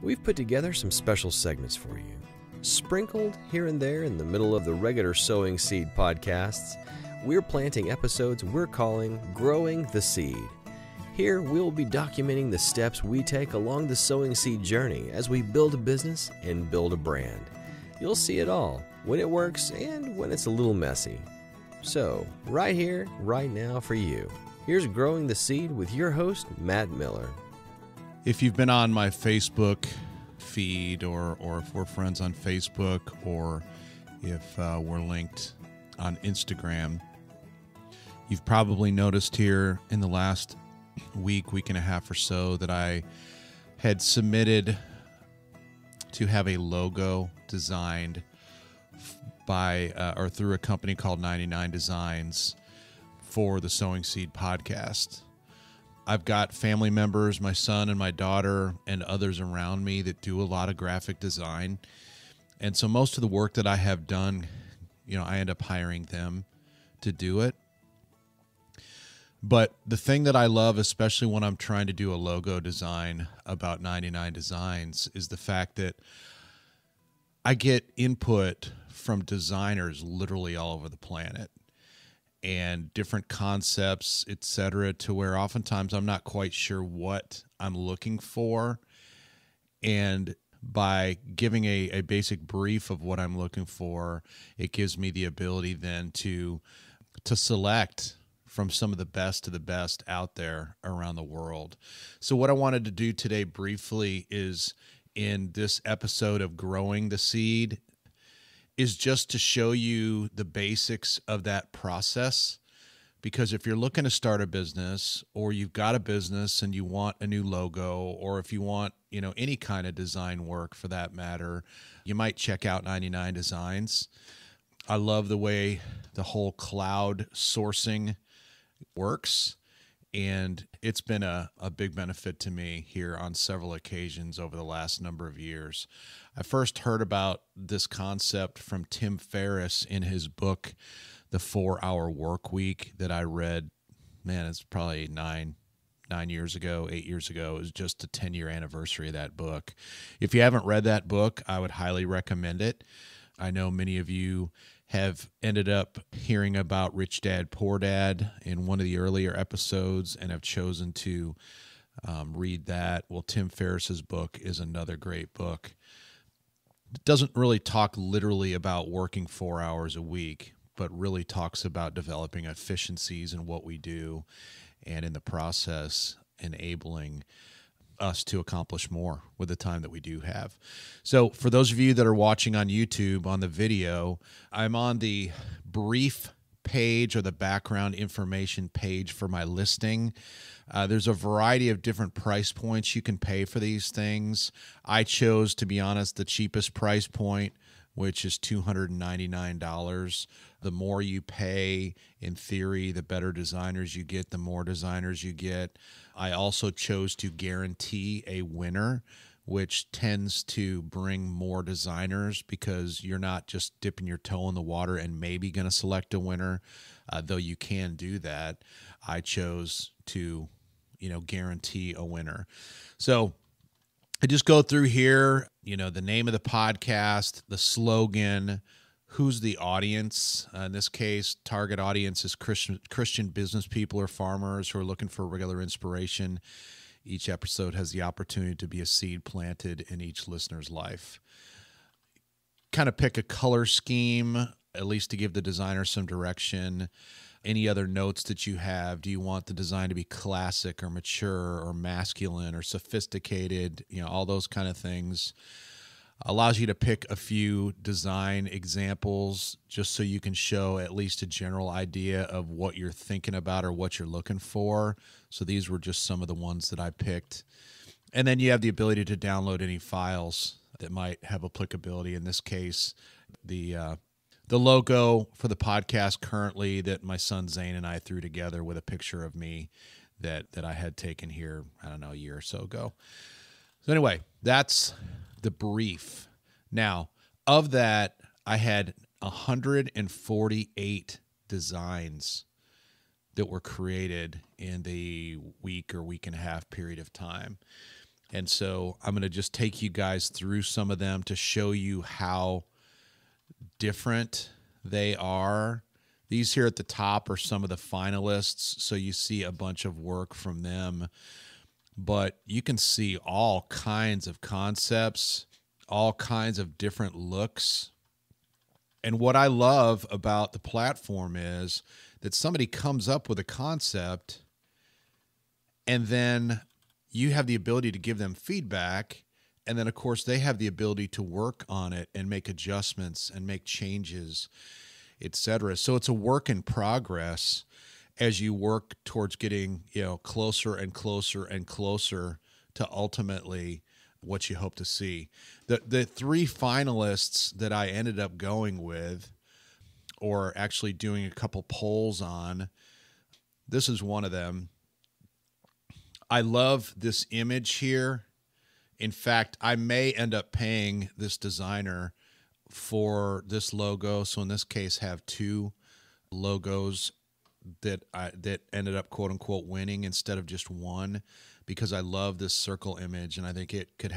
We've put together some special segments for you, sprinkled here and there in the middle of the regular Sowing Seed podcasts. We're planting episodes we're calling Growing the Seed. Here, we'll be documenting the steps we take along the sowing seed journey as we build a business and build a brand. You'll see it all, when it works and when it's a little messy. So, right here, right now for you, here's Growing the Seed with your host, Matt Miller. If you've been on my Facebook feed or if we're friends on Facebook or if we're linked on Instagram, you've probably noticed here in the last week and a half or so that I had submitted to have a logo designed by or through a company called 99Designs for the Sowing Seed Podcast. I've got family members, my son and my daughter, and others around me that do a lot of graphic design. And so most of the work that I have done, I end up hiring them to do it. But the thing that I love, especially when I'm trying to do a logo design about 99Designs, is the fact that I get input from designers literally all over the planet and different concepts, etc., to where oftentimes I'm not quite sure what I'm looking for. And by giving a basic brief of what I'm looking for, it gives me the ability then to select from some of the best of the best out there around the world. So what I wanted to do today briefly is, in this episode of Growing the Seed, is just to show you the basics of that process. Because if you're looking to start a business, or you've got a business and you want a new logo, or if you want, any kind of design work for that matter, you might check out 99Designs. I love the way the whole cloud sourcing works, and it's been a big benefit to me here on several occasions over the last number of years. I first heard about this concept from Tim Ferriss in his book, The 4-Hour Work Week, that I read, it's probably 8 years ago. It was just a 10-year anniversary of that book. If you haven't read that book, I would highly recommend it. I know many of you have ended up hearing about Rich Dad, Poor Dad in one of the earlier episodes and have chosen to read that. Well, Tim Ferriss's book is another great book. It doesn't really talk literally about working 4 hours a week, but really talks about developing efficiencies in what we do, and in the process enabling us to accomplish more with the time that we do have. So for those of you that are watching on YouTube on the video, I'm on the brief page or the background information page for my listing. There's a variety of different price points you can pay for these things. I chose, to be honest, the cheapest price point, which is $299. The more you pay, in theory, the better designers you get, the more designers you get. I also chose to guarantee a winner, which tends to bring more designers, because you're not just dipping your toe in the water and maybe going to select a winner, though you can do that. I chose to, guarantee a winner. So I just go through here, the name of the podcast, the slogan, who's the audience. In this case, target audience is Christian business people or farmers who are looking for regular inspiration. Each episode has the opportunity to be a seed planted in each listener's life. Kind of pick a color scheme, at least to give the designer some direction. Any other notes that you have? Do you want the design to be classic or mature or masculine or sophisticated? All those kind of things. Allows you to pick a few design examples just so you can show at least a general idea of what you're thinking about or what you're looking for. So these were just some of the ones that I picked. And then you have the ability to download any files that might have applicability. In this case, the logo for the podcast currently that my son Zane and I threw together with a picture of me that I had taken here, a year or so ago. So anyway, that's the brief. Now, of that, I had 148 designs that were created in the week or week and a half period of time. And so I'm going to just take you guys through some of them to show you how different they are. These here at the top are some of the finalists, so you see a bunch of work from them. But you can see all kinds of concepts, all kinds of different looks. And what I love about the platform is that somebody comes up with a concept, and then you have the ability to give them feedback. And then, of course, they have the ability to work on it and make adjustments and make changes, etc. So it's a work in progress as you work towards getting, closer and closer and closer to ultimately what you hope to see. The three finalists that I ended up going with, or actually doing a couple polls on, this is one of them. I love this image here. In fact, I may end up paying this designer for this logo. So in this case, have two logos that ended up quote unquote winning instead of just one, because I love this circle image and I think it could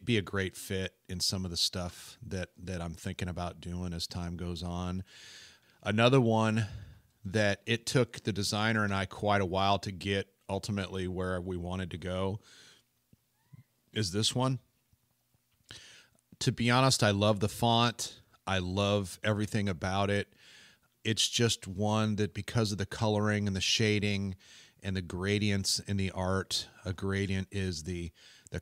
be a great fit in some of the stuff that I'm thinking about doing as time goes on. Another one that it took the designer and I quite a while to get ultimately where we wanted to go is this one. To be honest, I love the font. I love everything about it. It's just one that, because of the coloring and the shading and the gradients in the art, a gradient is the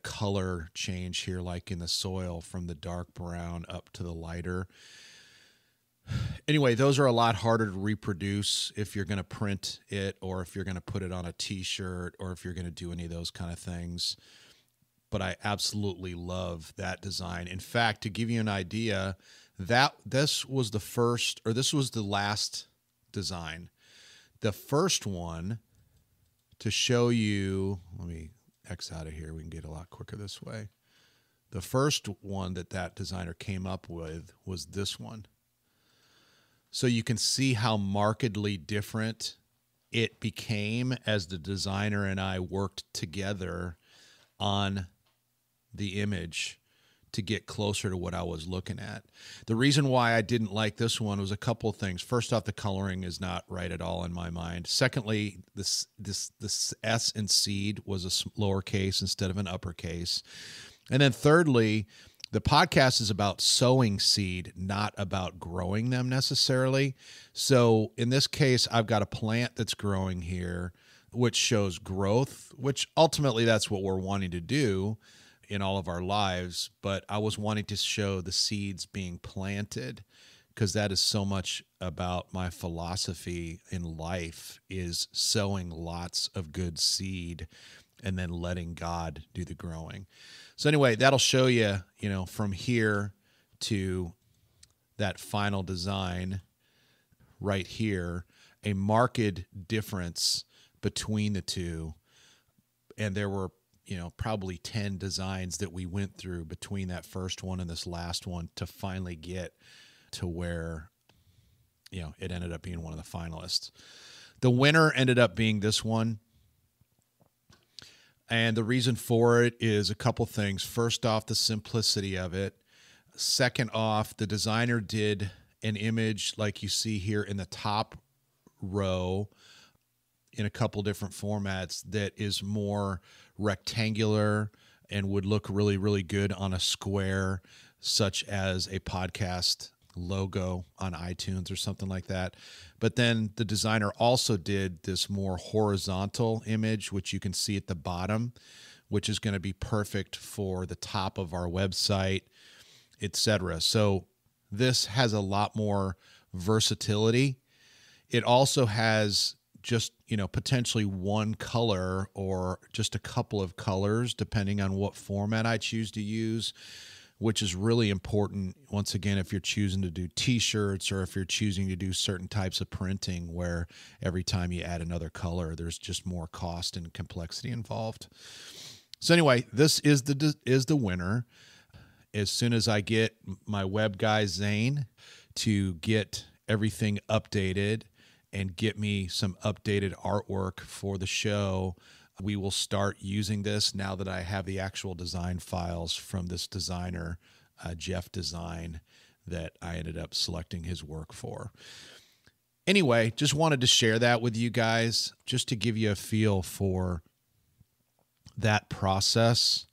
color change here, like in the soil from the dark brown up to the lighter. Anyway, those are a lot harder to reproduce if you're going to print it, or if you're going to put it on a t-shirt, or if you're going to do any of those kind of things. But I absolutely love that design. In fact, to give you an idea, this was the last design. The first one, to show you, let me X out of here. We can get a lot quicker this way. The first one that designer came up with was this one. So you can see how markedly different it became as the designer and I worked together on the image to get closer to what I was looking at. The reason why I didn't like this one was a couple of things. First off, the coloring is not right at all in my mind. Secondly, this S in seed was a lowercase instead of an uppercase. And then thirdly, the podcast is about sowing seed, not about growing them necessarily. So in this case, I've got a plant that's growing here, which shows growth, which ultimately that's what we're wanting to do in all of our lives. But I was wanting to show the seeds being planted, because that is so much about my philosophy in life, is sowing lots of good seed and then letting God do the growing. So anyway, that'll show you, from here to that final design right here, a marked difference between the two. And there were, probably 10 designs that we went through between that first one and this last one to finally get to where, it ended up being one of the finalists. The winner ended up being this one. And the reason for it is a couple things. First off, the simplicity of it. Second off, the designer did an image like you see here in the top row in a couple different formats that is more rectangular and would look really, really good on a square, such as a podcast logo on iTunes or something like that. But then the designer also did this more horizontal image, which you can see at the bottom, which is going to be perfect for the top of our website, etc. So this has a lot more versatility. It also has just, potentially one color or just a couple of colors, depending on what format I choose to use, which is really important, once again, if you're choosing to do t-shirts or if you're choosing to do certain types of printing where every time you add another color, there's just more cost and complexity involved. So anyway, this is the winner. As soon as I get my web guy, Zane, to get everything updated and get me some updated artwork for the show, We will start using this now that I have the actual design files from this designer, Jeff Design, that I ended up selecting his work for. Anyway, just wanted to share that with you guys, just to give you a feel for that process.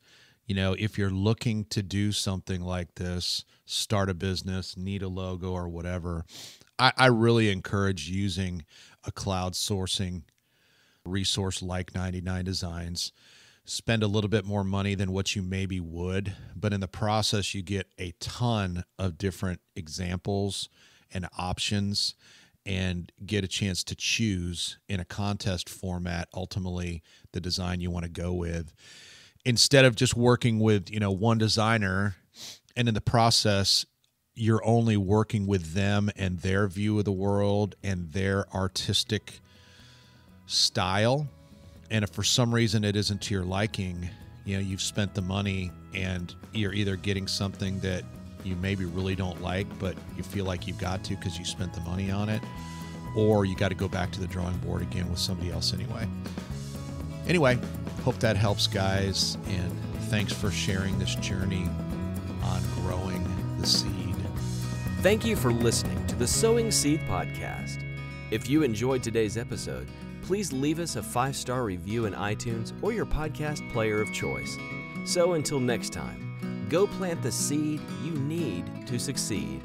You know, if you're looking to do something like this, start a business, need a logo or whatever, I really encourage using a cloud sourcing resource like 99Designs. Spend a little bit more money than what you maybe would, but in the process, you get a ton of different examples and options and get a chance to choose in a contest format, ultimately, the design you want to go with. Instead of just working with, one designer, and in the process, you're only working with them and their view of the world and their artistic style. And if for some reason it isn't to your liking, you've spent the money and you're either getting something that you maybe really don't like, but you feel like you've got to because you spent the money on it, or you got to go back to the drawing board again with somebody else anyway. Anyway, hope that helps, guys, and thanks for sharing this journey on growing the seed. Thank you for listening to the Sowing Seed Podcast. If you enjoyed today's episode, please leave us a 5-star review in iTunes or your podcast player of choice. So until next time, go plant the seed you need to succeed.